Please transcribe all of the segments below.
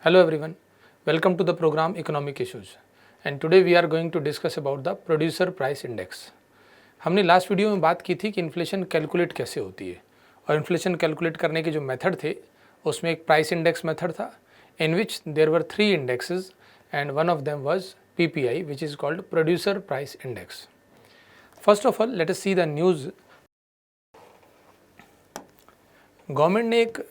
Hello everyone, welcome to the program Economic Issues and today we are going to discuss about the Producer Price Index. हमने last video में बात की थी कि inflation calculate कैसे होती है और इन्फ्लेशन कैलकुलेट करने के जो मेथड थे उसमें एक प्राइस इंडेक्स मेथड था in which there were 3 indexes and one of them was PPI which is called Producer Price Index. First of all, let us see the news. Government ने एक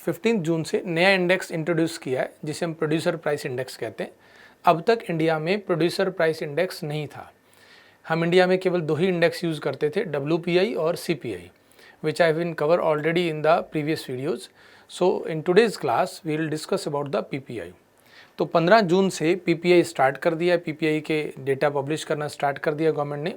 15 जून से नया इंडेक्स इंट्रोड्यूस किया है जिसे हम producer price index कहते हैं। अब तक इंडिया में प्रोड्यूसर प्राइस इंडेक्स नहीं था। हम इंडिया में केवल 2 ही इंडेक्स यूज़ करते थे, WPI और CPI, which I have been cover already in the previous videos. So in today's class we will discuss about the PPI. तो 15 जून से PPI स्टार्ट कर दिया, PPI के डेटा पब्लिश करना स्टार्ट कर दिया गवर्नमेंट ने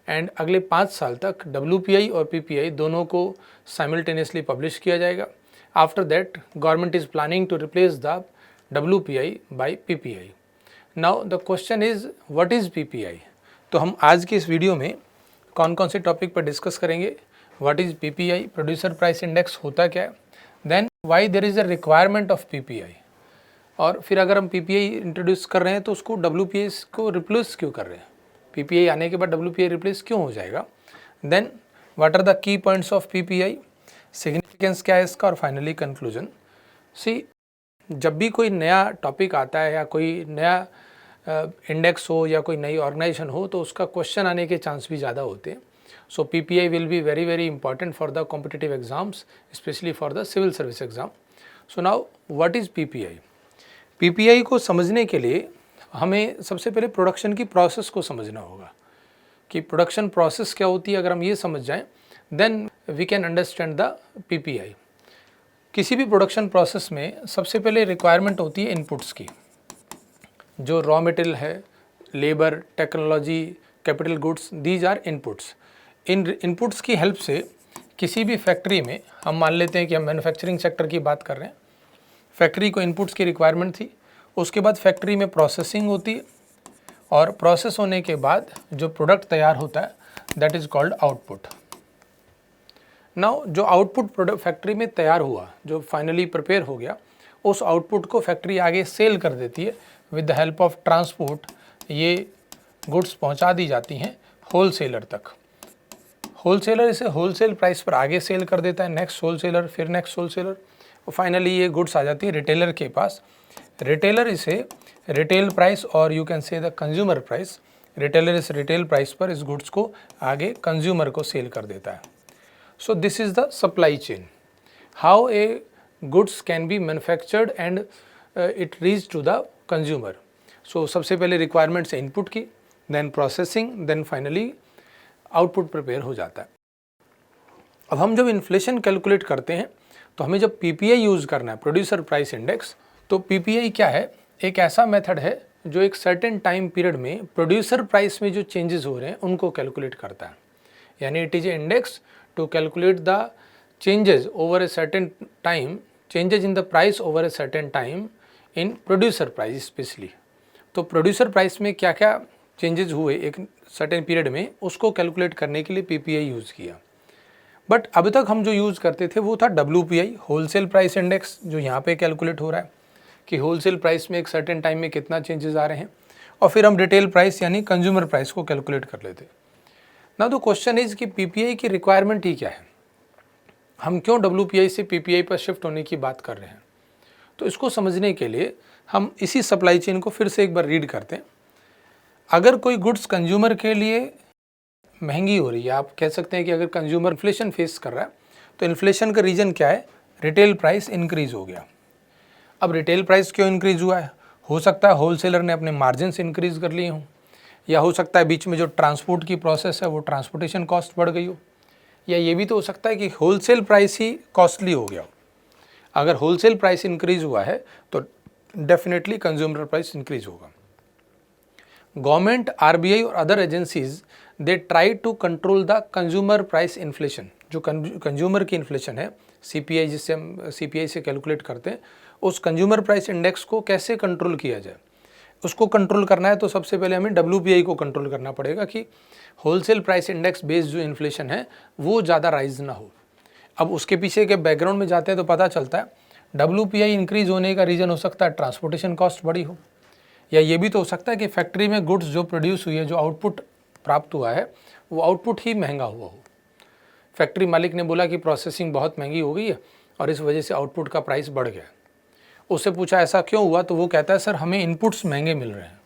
एंड अगले 5 साल तक WPI और PPI दोनों को साइमल्टेनियसली पब्लिश किया जाएगा. After that government is planning to replace the WPI by PPI. Now the question is what is PPI. तो हम आज की इस वीडियो में कौन कौन से टॉपिक पर डिस्कस करेंगे. What is PPI, producer price index होता क्या है, then why there is a requirement of PPI, और फिर अगर हम PPI इंट्रोड्यूस कर रहे हैं तो उसको WPI को रिप्लेस क्यों कर रहे हैं, PPI आने के बाद WPI रिप्लेस क्यों हो जाएगा. Then what are the key points of PPI, significance क्या है इसका, और फाइनली कंक्लूजन. सी, जब भी कोई नया टॉपिक आता है या कोई नया इंडेक्स हो या कोई नई ऑर्गेनाइजेशन हो तो उसका क्वेश्चन आने के चांस भी ज़्यादा होते हैं. So PPI will be very very important for the competitive exams, specially for the civil service exam. So now what is PPI. PPI को समझने के लिए हमें सबसे पहले प्रोडक्शन की प्रोसेस को समझना होगा कि प्रोडक्शन प्रोसेस क्या होती है. अगर हम ये समझ जाएं then we can understand the PPI. किसी भी प्रोडक्शन प्रोसेस में सबसे पहले रिक्वायरमेंट होती है इनपुट्स की. जो रॉ मटेरियल है, labour, technology, capital goods, these are inputs. इन इनपुट्स की हेल्प से किसी भी फैक्ट्री में, हम मान लेते हैं कि हम मैन्युफैक्चरिंग सेक्टर की बात कर रहे हैं, फैक्ट्री को इनपुट्स की रिक्वायरमेंट थी. उसके बाद फैक्ट्री में प्रोसेसिंग होती है और प्रोसेस होने के बाद जो प्रोडक्ट तैयार होता है that is called output. Now जो आउटपुट प्रोडक्ट फैक्ट्री में तैयार हुआ, जो फाइनली प्रिपेयर हो गया, उस आउटपुट को फैक्ट्री आगे सेल कर देती है with the help of transport. ये गुड्स पहुंचा दी जाती हैं होलसेलर तक. होलसेलर इसे होलसेल प्राइस पर आगे सेल कर देता है, नेक्स्ट होलसेलर, फिर नेक्स्ट होलसेलर, और फाइनली ये गुड्स आ जाती है रिटेलर के पास. रिटेलर इसे रिटेल प्राइस और you can say the consumer price, retailer इस रिटेल प्राइस पर इस गुड्स को आगे कंज्यूमर को सेल कर देता है. So this is the supply chain, how a goods can be manufactured and it reach to the consumer. So सबसे पहले रिक्वायरमेंट्स है इनपुट की, then processing, then finally output prepare हो जाता है. अब हम जब इन्फ्लेशन कैलकुलेट करते हैं तो हमें जब PPI यूज़ करना है, प्रोड्यूसर प्राइस इंडेक्स, तो PPI क्या है, एक ऐसा मेथड है जो एक सर्टेन टाइम पीरियड में प्रोड्यूसर प्राइस में जो चेंजेस हो रहे हैं उनको कैलकुलेट करता है. यानी it is a index to calculate the changes over a certain time, changes in the price over a certain time in producer price specially. तो प्रोड्यूसर प्राइस में क्या क्या चेंजेस हुए एक सर्टेन पीरियड में, उसको कैलकुलेट करने के लिए PPI यूज़ किया. बट अभी तक हम जो यूज़ करते थे वो था WPI, होलसेल प्राइस इंडेक्स, जो यहाँ पे कैलकुलेट हो रहा है कि होलसेल प्राइस में एक सर्टेन टाइम में कितना चेंजेस आ रहे हैं, और फिर हम रिटेल प्राइस यानी कंज्यूमर प्राइस को कैलकुलेट कर लेते. ना तो क्वेश्चन इज़ कि PPI की रिक्वायरमेंट ही क्या है, हम क्यों WPI से PPI पर शिफ्ट होने की बात कर रहे हैं. तो इसको समझने के लिए हम इसी सप्लाई चेन को फिर से एक बार रीड करते हैं. अगर कोई गुड्स कंज्यूमर के लिए महंगी हो रही है, आप कह सकते हैं कि अगर कंज्यूमर इन्फ्लेशन फेस कर रहा है तो इन्फ्लेशन का रीज़न क्या है, रिटेल प्राइस इंक्रीज़ हो गया. अब रिटेल प्राइस क्यों इंक्रीज़ हुआ है, हो सकता है होलसेलर ने अपने मार्जिन्स इंक्रीज़ कर लिए हों, या हो सकता है बीच में जो ट्रांसपोर्ट की प्रोसेस है वो ट्रांसपोर्टेशन कॉस्ट बढ़ गई हो, या ये भी तो हो सकता है कि होलसेल प्राइस ही कॉस्टली हो गया हो. अगर होलसेल प्राइस इंक्रीज़ हुआ है तो डेफिनेटली कंज्यूमर प्राइस इंक्रीज़ होगा. गवर्नमेंट, RBI और other agencies they try to control the consumer price inflation. जो कंज्यूमर की इन्फ्लेशन है, CPI जिससे हम CPI से कैलकुलेट करते हैं, उस कंज्यूमर प्राइस इंडेक्स को कैसे कंट्रोल किया जाए. उसको कंट्रोल करना है तो सबसे पहले हमें WPI को कंट्रोल करना पड़ेगा कि होलसेल प्राइस इंडेक्स बेस्ड जो इन्फ्लेशन है वो ज़्यादा राइज ना हो. अब उसके पीछे के बैकग्राउंड में जाते हैं तो पता चलता है WPI इंक्रीज होने का रीज़न हो सकता है ट्रांसपोर्टेशन कॉस्ट बड़ी हो, या ये भी तो हो सकता है कि फैक्ट्री में गुड्स जो प्रोड्यूस हुई है, जो आउटपुट प्राप्त हुआ है, वो आउटपुट ही महंगा हुआ हो। फैक्ट्री मालिक ने बोला कि प्रोसेसिंग बहुत महंगी हो गई है और इस वजह से आउटपुट का प्राइस बढ़ गया। उससे पूछा ऐसा क्यों हुआ, तो वो कहता है सर हमें इनपुट्स महंगे मिल रहे हैं।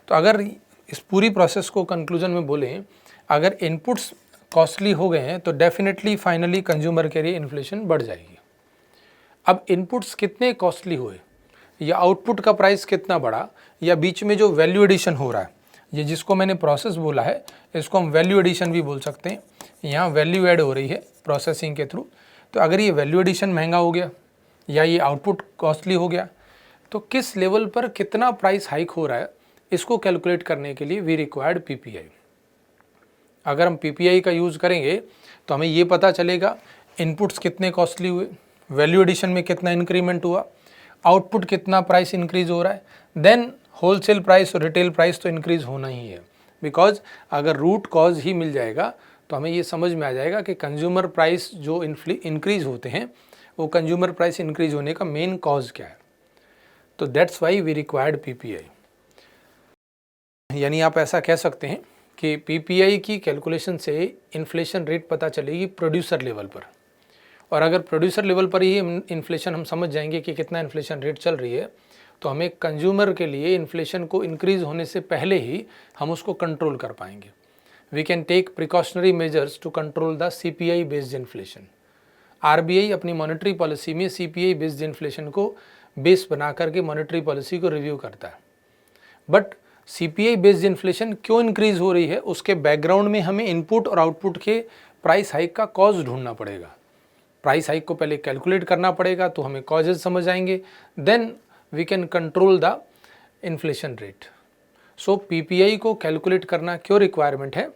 तो अगर इस पूरी प्रोसेस को कंक्लूजन में बोलें, अगर इनपुट्स कॉस्टली हो गए हैं तो डेफिनेटली फाइनली कंज्यूमर के लिए इन्फ्लेशन बढ़ जाएगी। अब इनपुट्स कितने कॉस्टली हुए, या आउटपुट का प्राइस कितना बढ़ा, या बीच में जो वैल्यू एडिशन हो रहा है, ये जिसको मैंने प्रोसेस बोला है इसको हम वैल्यू एडिशन भी बोल सकते हैं। यहाँ वैल्यू ऐड हो रही है प्रोसेसिंग के थ्रू। तो अगर ये वैल्यू एडिशन महंगा हो गया या ये आउटपुट कॉस्टली हो गया, तो किस लेवल पर कितना प्राइस हाइक हो रहा है, इसको कैलकुलेट करने के लिए वी रिक्वायर्ड PPI। अगर हम PPI का यूज़ करेंगे तो हमें ये पता चलेगा इनपुट्स कितने कॉस्टली हुए, वैल्यू एडिशन में कितना इंक्रीमेंट हुआ, आउटपुट कितना प्राइस इंक्रीज हो रहा है, देन होलसेल प्राइस और रिटेल प्राइस तो इंक्रीज होना ही है। बिकॉज अगर रूट कॉज ही मिल जाएगा तो हमें ये समझ में आ जाएगा कि कंज्यूमर प्राइस जो इंक्रीज होते हैं वो कंज्यूमर प्राइस इंक्रीज होने का मेन कॉज क्या है। तो that's why we required PPI। यानी आप ऐसा कह सकते हैं कि PPI की कैलकुलेशन से इन्फ्लेशन रेट पता चलेगी प्रोड्यूसर लेवल पर, और अगर प्रोड्यूसर लेवल पर ही इन्फ्लेशन हम समझ जाएंगे कि कितना इन्फ्लेशन रेट चल रही है, तो हमें कंज्यूमर के लिए इन्फ्लेशन को इंक्रीज होने से पहले ही हम उसको कंट्रोल कर पाएंगे। We can take precautionary measures to control the CPI based inflation. RBI अपनी मॉनेटरी पॉलिसी में CPI बेस्ड इन्फ्लेशन को बेस बना करके मॉनेटरी पॉलिसी को रिव्यू करता है। बट CPI बेस्ड इन्फ्लेशन क्यों इंक्रीज हो रही है, उसके बैकग्राउंड में हमें इनपुट और आउटपुट के प्राइस हाइक का कॉज ढूंढना पड़ेगा। प्राइस हाइक को पहले कैलकुलेट करना पड़ेगा तो हमें कॉजेज समझ आएंगे, then we can control the inflation rate. So PPI को कैलकुलेट करना क्यों रिक्वायरमेंट है,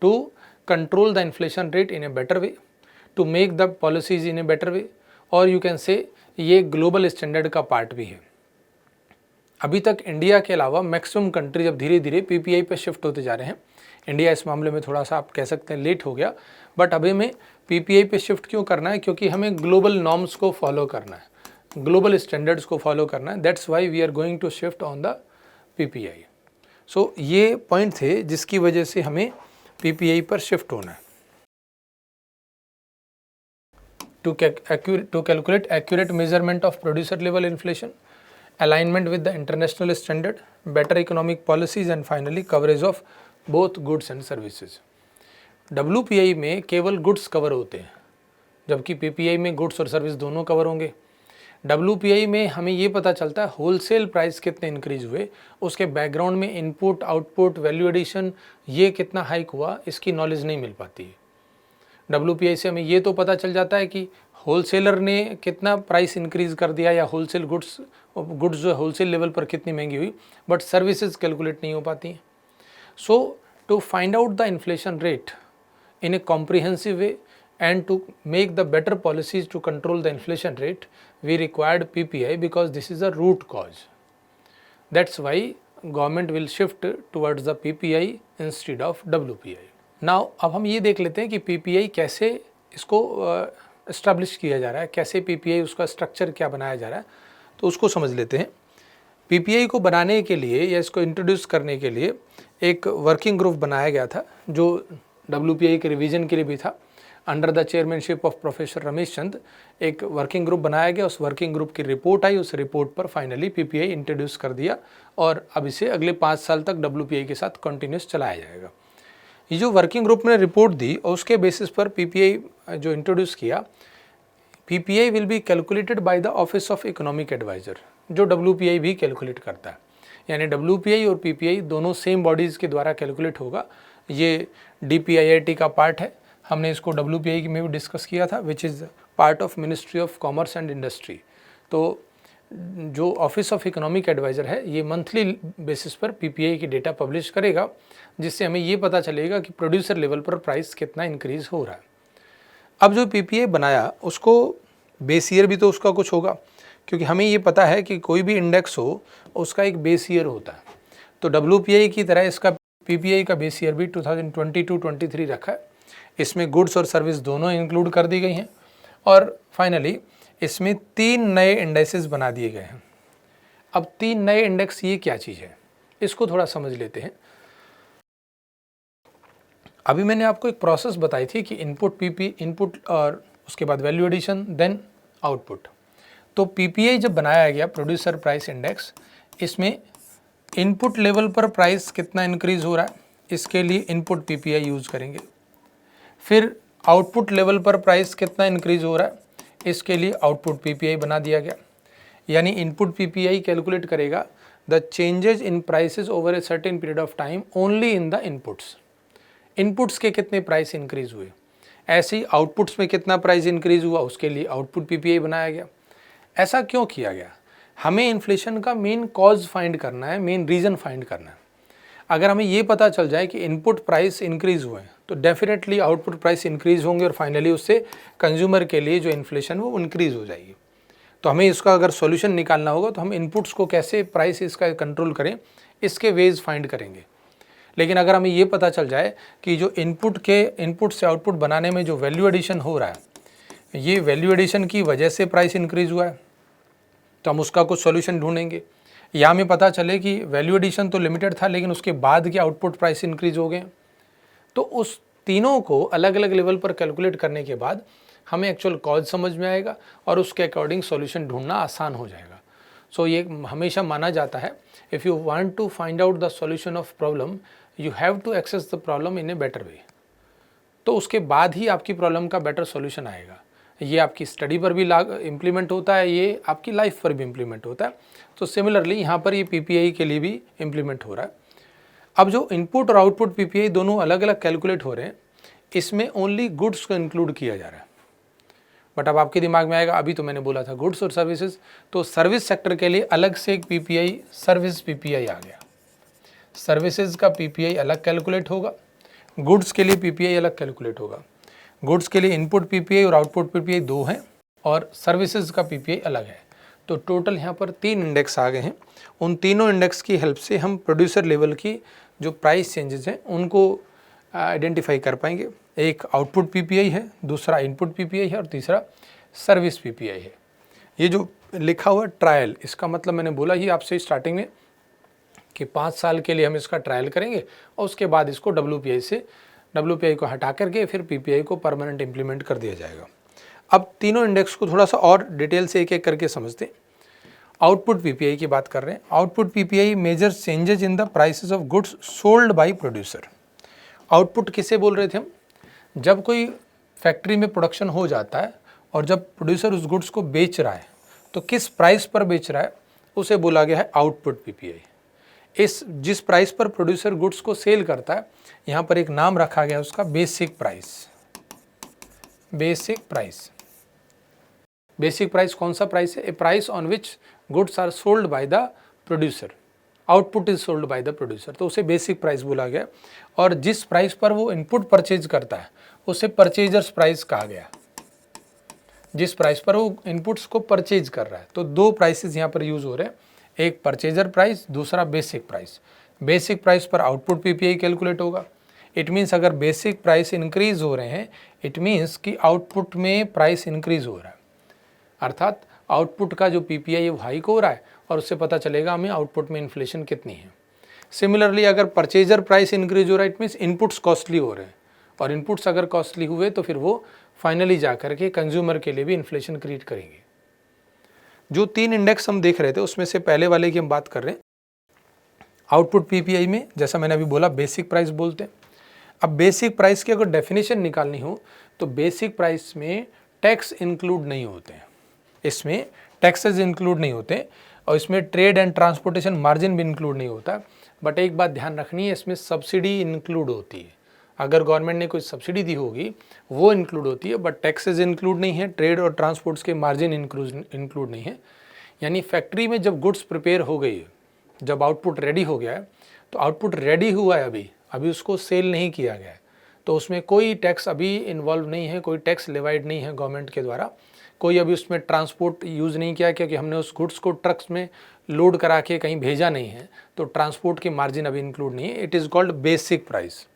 to control the inflation rate in a better way, to make the policies in a better way, और यू कैन से ये global standard का part भी है। अभी तक इंडिया के अलावा मैक्सिमम कंट्रीज अब धीरे धीरे PPI पे शिफ्ट होते जा रहे हैं। इंडिया इस मामले में थोड़ा सा आप कह सकते हैं लेट हो गया, बट अभी हमें PPI पे शिफ्ट क्यों करना है, क्योंकि हमें ग्लोबल नॉर्म्स को फॉलो करना है, ग्लोबल स्टैंडर्ड्स को फॉलो करना है। That's why we are going to shift on the PPI। So ये पॉइंट थे जिसकी वजह से हमें PPI पर शिफ्ट होना है। To calculate accurate measurement of producer level inflation, alignment with the international standard, better economic policies, and finally coverage of both goods and services। WPI में केवल गुड्स कवर होते हैं, जबकि PPI में गुड्स और सर्विस दोनों कवर होंगे। WPI में हमें ये पता चलता है होलसेल प्राइस कितने इंक्रीज हुए, उसके बैकग्राउंड में इनपुट, आउटपुट, वैल्यू एडिशन ये कितना हाइक हुआ, इसकी नॉलेज नहीं मिल पाती है। WPI से हमें ये तो पता चल जाता है कि होलसेलर ने कितना प्राइस इंक्रीज कर दिया, या होलसेल गुड्स जो होलसेल लेवल पर कितनी महंगी हुई, बट सर्विसेज कैलकुलेट नहीं हो पाती हैं। So to find out the inflation rate in a comprehensive way and to make the better policies to control the inflation rate, we required PPI because this is a root cause. That's why government will shift towards the PPI instead of WPI. Now अब हम ये देख लेते हैं कि PPI कैसे इसको establish किया जा रहा है, कैसे PPI उसका स्ट्रक्चर क्या बनाया जा रहा है, तो उसको समझ लेते हैं। PPI को बनाने के लिए या इसको इंट्रोड्यूस करने के लिए एक वर्किंग ग्रुप बनाया गया था, जो WPI के रिवीजन के लिए भी था। Under the chairmanship of professor Ramesh Chand एक वर्किंग ग्रुप बनाया गया। उस वर्किंग ग्रुप की रिपोर्ट आई, उस रिपोर्ट पर फाइनली PPI इंट्रोड्यूस कर दिया, और अब इसे अगले 5 साल तक WPI के साथ कंटिन्यूस चलाया जाएगा। ये जो वर्किंग ग्रुप ने रिपोर्ट दी और उसके बेसिस पर PPI जो इंट्रोड्यूस किया, PPI will be calculated by the office of economic adviser, जो WPI भी कैलकुलेट करता है। यानी WPI और PPI दोनों सेम बॉडीज़ के द्वारा कैलकुलेट होगा। ये DPIIT का पार्ट है, हमने इसको WPI में भी डिस्कस किया था, which is part of ministry of commerce and industry. तो जो ऑफिस ऑफ इकोनॉमिक एडवाइज़र है, ये मंथली बेसिस पर PPI की डेटा पब्लिश करेगा, जिससे हमें ये पता चलेगा कि प्रोड्यूसर लेवल पर प्राइस कितना इंक्रीज़ हो रहा है। अब जो PPI बनाया उसको बेस ईयर भी तो उसका कुछ होगा, क्योंकि हमें ये पता है कि कोई भी इंडेक्स हो उसका एक बेस ईयर होता है। तो WPI की तरह इसका PPI का बेस ईयर भी 2022-23 रखा है। इसमें गुड्स और सर्विस दोनों इंक्लूड कर दी गई हैं, और फाइनली इसमें 3 नए इंडेक्सेस बना दिए गए हैं। अब 3 नए इंडेक्स ये क्या चीज़ है, इसको थोड़ा समझ लेते हैं। अभी मैंने आपको एक प्रोसेस बताई थी कि इनपुट और उसके बाद वैल्यू एडिशन देन आउटपुट। तो पीपीआई जब बनाया गया, प्रोड्यूसर प्राइस इंडेक्स, इसमें इनपुट लेवल पर प्राइस कितना इंक्रीज हो रहा है, इसके लिए इनपुट पीपीआई यूज़ करेंगे। फिर आउटपुट लेवल पर प्राइस कितना इंक्रीज हो रहा है, इसके लिए आउटपुट पीपीआई बना दिया गया। यानी इनपुट पीपीआई कैलकुलेट करेगा the changes in prices over a certain period of time only in the inputs. Inputs के कितने प्राइस इंक्रीज हुए, ऐसे ही आउटपुट्स में कितना प्राइस इंक्रीज हुआ, उसके लिए आउटपुट पीपीआई बनाया गया। ऐसा क्यों किया गया? हमें इन्फ्लेशन का मेन कॉज फाइंड करना है, मेन रीज़न फाइंड करना है। अगर हमें ये पता चल जाए कि इनपुट प्राइस इंक्रीज हुए हैं तो डेफिनेटली आउटपुट प्राइस इंक्रीज होंगे और फाइनली उससे कंज्यूमर के लिए जो इन्फ्लेशन वो इंक्रीज हो जाएगी। तो हमें इसका अगर सॉल्यूशन निकालना होगा तो हम इनपुट्स को कैसे प्राइस इसका कंट्रोल करें, इसके वेज फाइंड करेंगे। लेकिन अगर हमें ये पता चल जाए कि जो इनपुट से आउटपुट बनाने में जो वैल्यू एडिशन हो रहा है, ये वैल्यू एडिशन की वजह से प्राइस इंक्रीज हुआ है, तो हम उसका कुछ सॉल्यूशन ढूंढेंगे। या हमें पता चले कि वैल्यू एडिशन तो लिमिटेड था लेकिन उसके बाद के आउटपुट प्राइस इंक्रीज हो गए, तो उस तीनों को अलग अलग लेवल पर कैलकुलेट करने के बाद हमें एक्चुअल कॉज समझ में आएगा और उसके अकॉर्डिंग सॉल्यूशन ढूंढना आसान हो जाएगा। सो ये हमेशा माना जाता है, if you want to find out the solution of problem you have to access the problem in a better way. तो उसके बाद ही आपकी प्रॉब्लम का बेटर सॉल्यूशन आएगा। ये आपकी स्टडी पर भी इम्प्लीमेंट होता है, ये आपकी लाइफ पर भी इम्प्लीमेंट होता है। तो सिमिलरली यहाँ पर ये पीपीआई के लिए भी इम्प्लीमेंट हो रहा है। अब जो इनपुट और आउटपुट पीपीआई दोनों अलग अलग कैलकुलेट हो रहे हैं, इसमें ओनली गुड्स को इंक्लूड किया जा रहा है। बट अब आपके दिमाग में आएगा, अभी तो मैंने बोला था गुड्स और सर्विसेज, तो सर्विस सेक्टर के लिए अलग से एक पीपीआई सर्विस पीपीआई आ गया। सर्विसेज का पीपीआई अलग कैलकुलेट होगा, गुड्स के लिए पीपीआई अलग कैलकुलेट होगा। गुड्स के लिए इनपुट पीपीआई और आउटपुट पीपीआई 2 हैं और सर्विसेज का पीपीआई अलग है। तो टोटल यहाँ पर 3 इंडेक्स आ गए हैं। उन तीनों इंडेक्स की हेल्प से हम प्रोड्यूसर लेवल की जो प्राइस चेंजेस हैं उनको आइडेंटिफाई कर पाएंगे। एक आउटपुट पीपीआई है, दूसरा इनपुट पीपीआई है और तीसरा सर्विस पीपीआई है। ये जो लिखा हुआ ट्रायल, इसका मतलब मैंने बोला ही आपसे स्टार्टिंग में कि 5 साल के लिए हम इसका ट्रायल करेंगे और उसके बाद इसको डब्ल्यूपीआई को हटा करके फिर पीपीआई को परमानेंट इम्प्लीमेंट कर दिया जाएगा। अब तीनों इंडेक्स को थोड़ा सा और डिटेल से एक एक करके समझते हैं। आउटपुट पीपीआई की बात कर रहे हैं। Output PPI measures changes in the prices of goods sold by producer. Output किसे बोल रहे थे हम? जब कोई फैक्ट्री में प्रोडक्शन हो जाता है और जब प्रोड्यूसर उस गुड्स को बेच रहा है तो किस प्राइस पर बेच रहा है, उसे बोला गया है आउटपुट पीपीआई। जिस प्राइस पर प्रोड्यूसर गुड्स को सेल करता है, यहाँ पर एक नाम रखा गया उसका basic price. Basic price, basic price कौन सा प्राइस है? A price on which goods are sold by the producer, output is sold by the producer, तो उसे बेसिक प्राइस बोला गया। और जिस प्राइस पर वो इनपुट परचेज करता है उसे परचेजर्स प्राइस कहा गया, जिस प्राइस पर वो इनपुट्स को परचेज कर रहा है। तो 2 प्राइसेस यहाँ पर यूज हो रहे हैं, एक परचेजर प्राइस, दूसरा बेसिक प्राइस। बेसिक प्राइस पर आउटपुट पीपीआई कैलकुलेट होगा। इट मीन्स अगर बेसिक प्राइस इंक्रीज हो रहे हैं, इट मीन्स कि आउटपुट में प्राइस इंक्रीज हो रहा है, अर्थात आउटपुट का जो पीपीआई वो हाइक हो रहा है और उससे पता चलेगा हमें आउटपुट में इन्फ्लेशन कितनी है। सिमिलरली अगर परचेजर प्राइस इंक्रीज हो रहा है, इट मीन्स इनपुट्स कॉस्टली हो रहे हैं और इनपुट्स अगर कॉस्टली हुए तो फिर वो फाइनली जा करके कंज्यूमर के लिए भी इन्फ्लेशन क्रिएट करेंगे। जो 3 इंडेक्स हम देख रहे थे उसमें से पहले वाले की हम बात कर रहे हैं। आउटपुट पीपीआई में जैसा मैंने अभी बोला बेसिक प्राइस बोलते हैं। अब बेसिक प्राइस की अगर डेफिनेशन निकालनी हो तो बेसिक प्राइस में टैक्स इंक्लूड नहीं होते हैं, इसमें टैक्सेस इंक्लूड नहीं होते और इसमें ट्रेड एंड ट्रांसपोर्टेशन मार्जिन भी इंक्लूड नहीं होता। बट एक बात ध्यान रखनी है, इसमें सब्सिडी इंक्लूड होती है। अगर गवर्नमेंट ने कोई सब्सिडी दी होगी वो इंक्लूड होती है, बट टैक्सेस इंक्लूड नहीं है, ट्रेड और ट्रांसपोर्ट्स के मार्जिन इंक्लूड नहीं है। यानी फैक्ट्री में जब गुड्स प्रिपेयर हो गई है, जब आउटपुट रेडी हो गया है, तो आउटपुट रेडी हुआ है, अभी उसको सेल नहीं किया गया है, तो उसमें कोई टैक्स अभी इन्वॉल्व नहीं है, कोई टैक्स लेवाइड नहीं है गवर्नमेंट के द्वारा। कोई अभी उसमें ट्रांसपोर्ट यूज़ नहीं किया क्योंकि हमने उस गुड्स को ट्रक्स में लोड करा के कहीं भेजा नहीं है, तो ट्रांसपोर्ट की मार्जिन अभी इंक्लूड नहीं है। It is called basic price.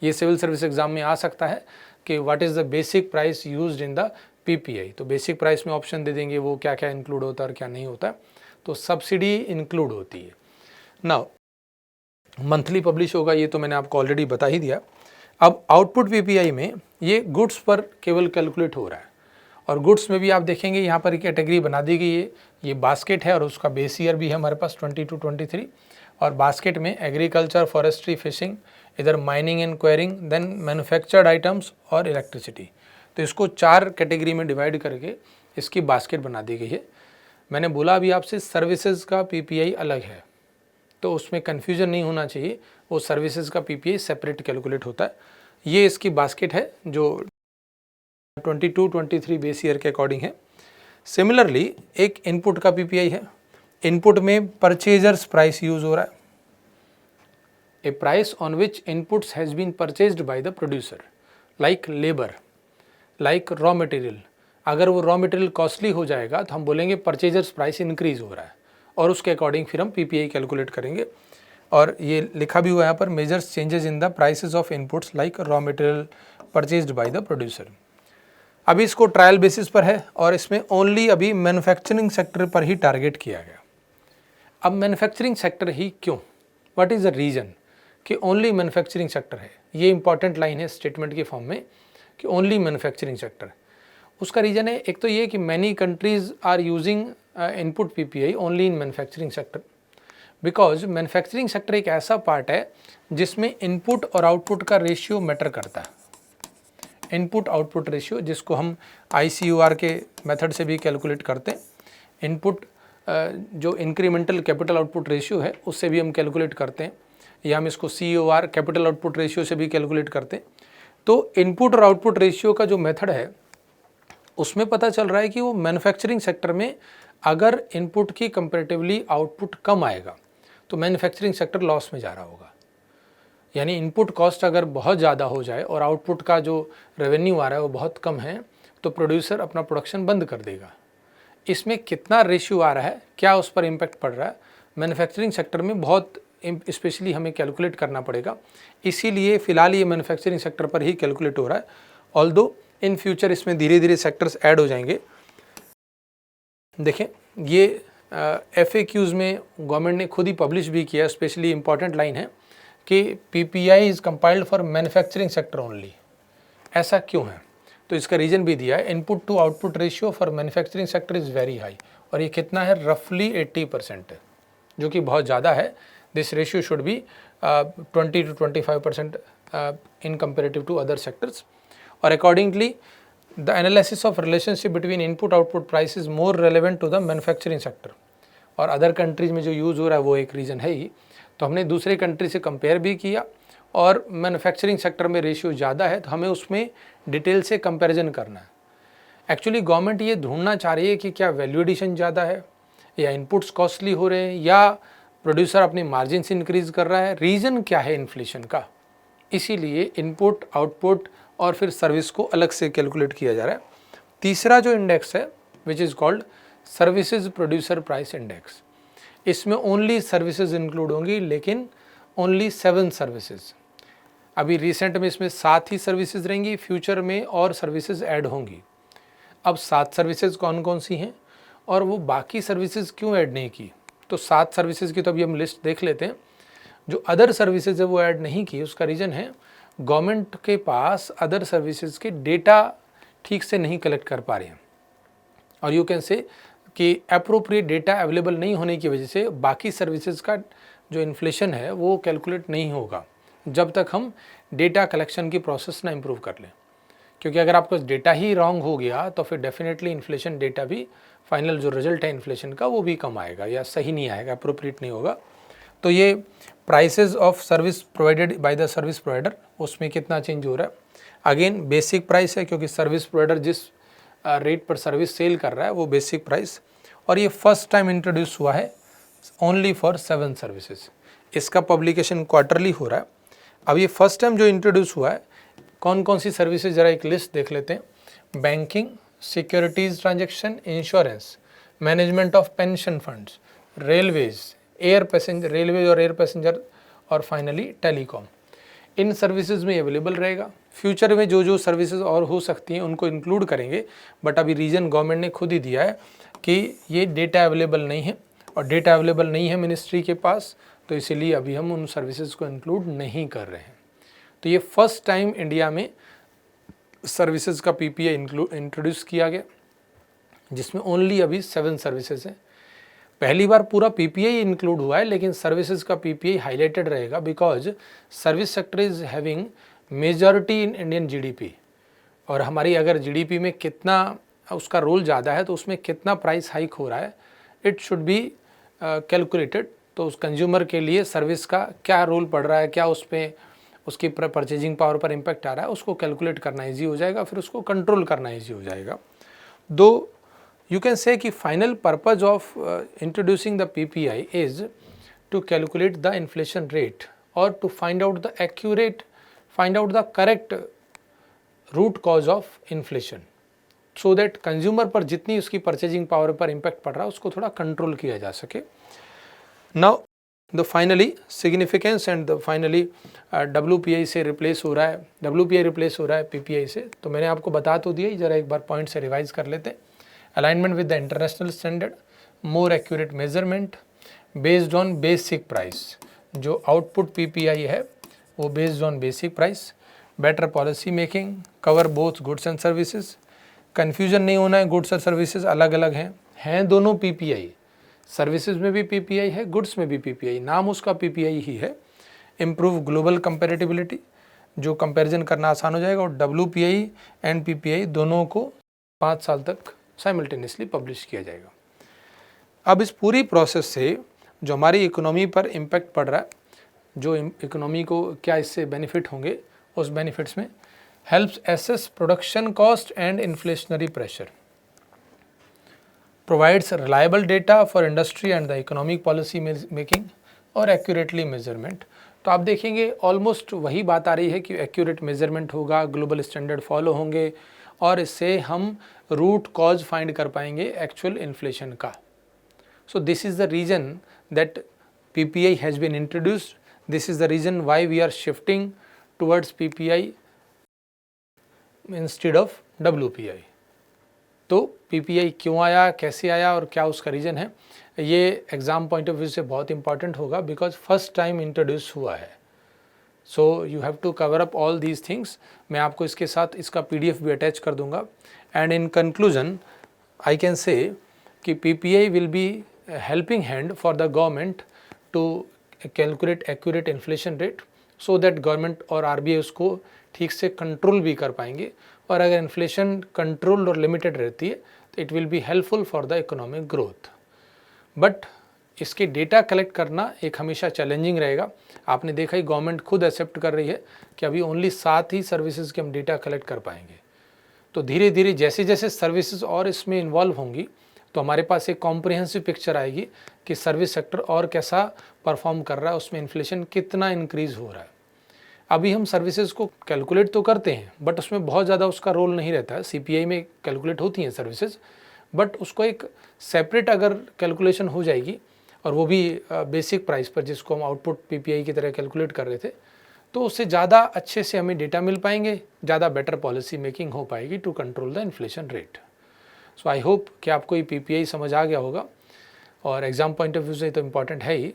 ये सिविल सर्विस एग्जाम में आ सकता है कि what is the basic price used in the PPI, तो बेसिक प्राइस में ऑप्शन दे देंगे वो क्या क्या इंक्लूड होता है और क्या नहीं होता, तो सब्सिडी इंक्लूड होती है। नाउ मंथली पब्लिश होगा, ये तो मैंने आपको ऑलरेडी बता ही दिया। अब आउटपुट PPI में ये गुड्स पर केवल कैलकुलेट हो रहा है, और गुड्स में भी आप देखेंगे यहाँ पर कैटेगरी बना दी गई है, ये बास्केट है और उसका बेस ईयर भी है हमारे पास 22-23, और बास्केट में एग्रीकल्चर, फॉरेस्ट्री, फिशिंग, इधर mining and quarrying, then manufactured items और इलेक्ट्रिसिटी। तो इसको 4 कैटेगरी में डिवाइड करके इसकी बास्केट बना दी गई है। मैंने बोला अभी आपसे सर्विसेज का PPI अलग है, तो उसमें कन्फ्यूजन नहीं होना चाहिए, वो सर्विसेज का PPI सेपरेट कैलकुलेट होता है। ये इसकी बास्केट है जो 22-23 बेस ईयर के अकॉर्डिंग है। सिमिलरली एक इनपुट का PPI है, इनपुट में परचेजर्स प्राइस यूज हो रहा है, a price on which inputs has been purchased by the producer, like labour, like raw material. अगर वो रॉ मटेरियल कॉस्टली हो जाएगा तो हम बोलेंगे परचेजर्स प्राइस इंक्रीज हो रहा है, और उसके अकॉर्डिंग फिर हम PPI कैलकुलेट करेंगे। और ये लिखा भी हुआ है यहाँ पर, measures changes in the prices of inputs like raw material purchased by the producer. अभी इसको ट्रायल बेसिस पर है और इसमें ओनली अभी मैन्युफैक्चरिंग सेक्टर पर ही टारगेट किया गया। अब मैन्युफैक्चरिंग सेक्टर ही क्यों, व्हाट इज़ द रीज़न कि ओनली मैन्युफैक्चरिंग सेक्टर है? ये इंपॉर्टेंट लाइन है स्टेटमेंट के फॉर्म में कि ओनली मैन्युफैक्चरिंग सेक्टर। उसका रीज़न है, एक तो ये कि many countries are using input PPI only in manufacturing sector, because manufacturing sector एक ऐसा पार्ट है जिसमें इनपुट और आउटपुट का रेशियो मैटर करता है। इनपुट आउटपुट रेशियो, जिसको हम ICOR के मेथड से भी कैलकुलेट करते हैं। इनपुट जो इंक्रीमेंटल कैपिटल आउटपुट रेशियो है उससे भी हम कैलकुलेट करते हैं, या हम इसको COR कैपिटल आउटपुट रेशियो से भी कैलकुलेट करते हैं। तो इनपुट और आउटपुट रेशियो का जो मेथड है उसमें पता चल रहा है कि वो मैन्युफैक्चरिंग सेक्टर में अगर इनपुट की कंपैरेटिवली आउटपुट कम आएगा तो मैन्युफैक्चरिंग सेक्टर लॉस में जा रहा होगा। यानी इनपुट कॉस्ट अगर बहुत ज़्यादा हो जाए और आउटपुट का जो रेवेन्यू आ रहा है वो बहुत कम है, तो प्रोड्यूसर अपना प्रोडक्शन बंद कर देगा। इसमें कितना रेशियो आ रहा है, क्या उस पर इम्पैक्ट पड़ रहा है, मैन्युफैक्चरिंग सेक्टर में बहुत स्पेशली हमें कैलकुलेट करना पड़ेगा। इसीलिए फ़िलहाल ये मैन्युफैक्चरिंग सेक्टर पर ही कैलकुलेट हो रहा है, ऑल्दो इन फ्यूचर इसमें धीरे धीरे सेक्टर्स ऐड हो जाएंगे। देखें, ये FAQs में गवर्नमेंट ने खुद ही पब्लिश भी किया, स्पेशली इंपॉर्टेंट लाइन है कि PPI is compiled for manufacturing sector only. ऐसा क्यों है? तो इसका रीज़न भी दिया है, input to output ratio for manufacturing sector is very high, और ये कितना है, रफली 80% है, जो कि बहुत ज़्यादा है। This ratio should be 20-25% in comparative to other sectors. और accordingly the analysis of relationship between input output price is more relevant to the manufacturing sector, और अदर कंट्रीज़ में जो यूज़ हो रहा है वो एक रीज़न है ही। तो हमने दूसरे कंट्री से कंपेयर भी किया, और मैन्युफैक्चरिंग सेक्टर में रेशियो ज़्यादा है तो हमें उसमें डिटेल से कंपैरिजन करना है। एक्चुअली गवर्नमेंट ये ढूंढना चाह रही है कि क्या वैल्यू एडिशन ज़्यादा है, या इनपुट्स कॉस्टली हो रहे हैं, या प्रोड्यूसर अपनी मार्जिन से इंक्रीज़ कर रहा है, रीज़न क्या है इन्फ्लेशन का। इसीलिए इनपुट, आउटपुट और फिर सर्विस को अलग से कैलकुलेट किया जा रहा है। तीसरा जो इंडेक्स है which is called services producer price index, इसमें ओनली सर्विसेज इंक्लूड होंगी, लेकिन ओनली 7 सर्विसेज। अभी रिसेंट में इसमें 7 ही सर्विसेज रहेंगी, फ्यूचर में और सर्विसेज ऐड होंगी। अब 7 सर्विसेज कौन कौन सी हैं और वो बाकी सर्विसेज क्यों ऐड नहीं की, तो 7 सर्विसेज की तो अभी हम लिस्ट देख लेते हैं। जो अदर सर्विसेज है वो ऐड नहीं की, उसका रीज़न है गवर्नमेंट के पास अदर सर्विसेज के डेटा ठीक से नहीं कलेक्ट कर पा रहे हैं, और यू कैन से कि अप्रोप्रिएट डेटा अवेलेबल नहीं होने की वजह से बाकी सर्विसेज का जो इन्फ्लेशन है वो कैलकुलेट नहीं होगा जब तक हम डेटा कलेक्शन की प्रोसेस ना इम्प्रूव कर लें। क्योंकि अगर आपका डेटा ही रॉन्ग हो गया तो फिर डेफिनेटली इन्फ्लेशन डेटा भी, फाइनल जो रिजल्ट है इन्फ्लेशन का, वो भी कम आएगा या सही नहीं आएगा, अप्रोप्रिएट नहीं होगा। तो ये prices of service provided by the service provider, उसमें कितना चेंज हो रहा है। अगेन बेसिक प्राइस है, क्योंकि सर्विस प्रोवाइडर जिस रेट पर सर्विस सेल कर रहा है वो बेसिक प्राइस, और ये फर्स्ट टाइम इंट्रोड्यूस हुआ है ओनली फॉर 7 सर्विसेज। इसका पब्लिकेशन क्वार्टरली हो रहा है। अब ये फर्स्ट टाइम जो इंट्रोड्यूस हुआ है, कौन कौन सी सर्विसेज, ज़रा एक लिस्ट देख लेते हैं। Banking, securities transaction, insurance, management of pension funds, railways, air passenger, railways और एयर पैसेंजर, और फाइनली टेलीकॉम। इन सर्विसेज में अवेलेबल रहेगा। फ्यूचर में जो जो सर्विसेज और हो सकती हैं उनको इंक्लूड करेंगे, बट अभी रीज़न गवर्नमेंट ने खुद ही दिया है कि ये डेटा अवेलेबल नहीं है, और डेटा अवेलेबल नहीं है मिनिस्ट्री के पास, तो इसीलिए अभी हम उन सर्विसेज को इंक्लूड नहीं कर रहे हैं। तो ये फर्स्ट टाइम इंडिया में सर्विसेज का पीपीआई इंट्रोड्यूस किया गया, जिसमें ओनली अभी 7 सर्विसेज हैं। पहली बार पूरा पीपीआई इंक्लूड हुआ है, लेकिन सर्विसेज का पीपीआई हाईलाइटेड रहेगा because service sector is having majority in Indian GDP, और हमारी अगर जीडीपी में कितना उसका रोल ज़्यादा है तो उसमें कितना प्राइस हाइक हो रहा है, इट शुड बी कैलकुलेटेड। तो उस कंज्यूमर के लिए सर्विस का क्या रोल पड़ रहा है, क्या उस पर उसकी परचेजिंग पावर पर इम्पैक्ट आ रहा है, उसको कैलकुलेट करना ईजी हो जाएगा, फिर उसको कंट्रोल करना ईजी हो जाएगा। दो you can say कि final purpose of introducing the PPI is to calculate the inflation rate or to find out the correct root cause of inflation, so that consumer पर जितनी उसकी purchasing power पर impact पड़ रहा है उसको थोड़ा control किया जा सके। Now the finally significance and the finally WPI से replace हो रहा है, WPI replace हो रहा है PPI से, तो मैंने आपको बता तो दिया ही, ज़रा एक बार पॉइंट से रिवाइज कर लेते हैं। Alignment with the international standard, more accurate measurement based on basic price, जो output PPI है वो based on basic price, better policy making, cover both goods and services, confusion नहीं होना है, goods और services अलग अलग हैं दोनों PPI, सर्विसेज में भी PPI है, गुड्स में भी PPI, नाम उसका PPI ही है। improve global compatibility, जो कंपैरिजन करना आसान हो जाएगा, और WPI एंड PPI दोनों को 5 साल तक साइमल्टेनियसली पब्लिश किया जाएगा। अब इस पूरी प्रोसेस से जो हमारी इकोनॉमी पर इम्पैक्ट पड़ रहा है, जो इकोनॉमी को क्या इससे बेनिफिट होंगे, उस बेनिफिट्स में helps assess production cost and inflationary pressure, provides reliable data for industry and the economic policy making और एक्यूरेटली मेजरमेंट। तो आप देखेंगे ऑलमोस्ट वही बात आ रही है कि एक्यूरेट मेजरमेंट होगा, ग्लोबल स्टैंडर्ड फॉलो होंगे, और इससे हम रूट कॉज फाइंड कर पाएंगे एक्चुअल इन्फ्लेशन का। So this is the reason that PPI has been introduced, this is the reason why we are shifting towards PPI instead of WPI। तो PPI क्यों आया, कैसे आया और क्या उसका रीज़न है, ये एग्ज़ाम पॉइंट ऑफ व्यू से बहुत इंपॉर्टेंट होगा बिकॉज फर्स्ट टाइम इंट्रोड्यूस हुआ है। So you have to cover up all these things. मैं आपको इसके साथ इसका PDF भी अटैच कर दूंगा। And in conclusion I can say कि PPI will be helping hand for the government to calculate accurate inflation rate, so that government और RBI उसको ठीक से कंट्रोल भी कर पाएंगे, और अगर इन्फ्लेशन कंट्रोल और लिमिटेड रहती है तो it will be helpful for the economic growth. But इसके डेटा कलेक्ट करना एक हमेशा चैलेंजिंग रहेगा। आपने देखा ही गवर्नमेंट खुद एक्सेप्ट कर रही है कि अभी ओनली 7 ही सर्विसेज के हम डेटा कलेक्ट कर पाएंगे। तो धीरे धीरे जैसे जैसे सर्विसेज और इसमें इन्वॉल्व होंगी तो हमारे पास एक कॉम्प्रिहेंसिव पिक्चर आएगी कि सर्विस सेक्टर और कैसा परफॉर्म कर रहा है, उसमें इन्फ्लेशन कितना इंक्रीज़ हो रहा है। अभी हम सर्विसेज को कैलकुलेट तो करते हैं बट उसमें बहुत ज़्यादा उसका रोल नहीं रहता है। CPI में कैलकुलेट होती हैं सर्विसेज, बट उसको एक सेपरेट अगर कैलकुलेशन हो जाएगी, और वो भी बेसिक प्राइस पर जिसको हम आउटपुट PPI की तरह कैलकुलेट कर रहे थे, तो उससे ज़्यादा अच्छे से हमें डेटा मिल पाएंगे, ज़्यादा बेटर पॉलिसी मेकिंग हो पाएगी to control the inflation rate. So I hope कि आपको ये PPI समझ आ गया होगा, और एग्ज़ाम पॉइंट ऑफ व्यू से तो इम्पॉर्टेंट है ही।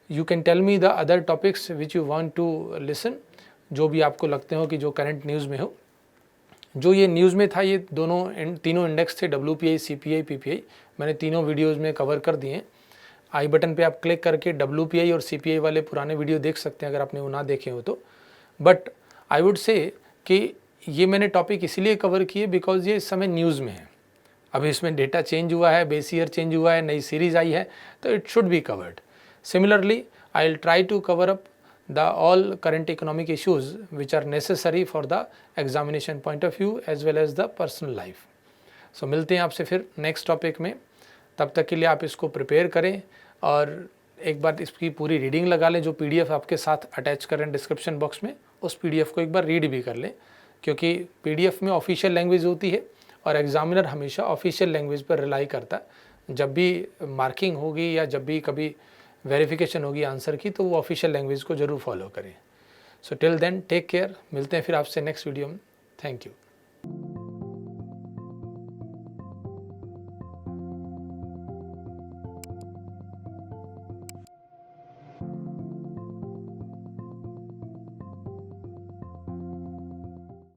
You can tell me the other topics which you want to listen, जो भी आपको लगते हो कि जो करंट न्यूज़ में हो। जो ये न्यूज़ में था, ये तीनों इंडेक्स थे, WPI, CPI, PPI, मैंने तीनों वीडियोज़ में कवर कर दिए हैं। आई बटन पे आप क्लिक करके WPI और CPI वाले पुराने वीडियो देख सकते हैं अगर आपने वो ना देखे हो तो। बट आई वुड से कि ये मैंने टॉपिक इसलिए कवर किए बिकॉज ये इस समय न्यूज़ में है। अभी इसमें डेटा चेंज हुआ है, बेस ईयर चेंज हुआ है, नई सीरीज़ आई है, तो it should be covered. Similarly I will try to cover up the all current economic issues which are necessary for the examination point of view as well as the personal life. So मिलते हैं आपसे फिर next topic में। तब तक के लिए आप इसको प्रिपेयर करें और एक बार इसकी पूरी रीडिंग लगा लें। जो PDF आपके साथ अटैच करें डिस्क्रिप्शन बॉक्स में, उस PDF को एक बार रीड भी कर लें, क्योंकि PDF में ऑफिशियल लैंग्वेज होती है और एग्जामिनर हमेशा ऑफिशियल लैंग्वेज पर रिलाई करता है। जब भी मार्किंग होगी या जब भी कभी वेरिफिकेशन होगी आंसर की, तो वो ऑफिशियल लैंग्वेज को ज़रूर फॉलो करें। So till then take care, मिलते हैं फिर आपसे नेक्स्ट वीडियो में। Thank you.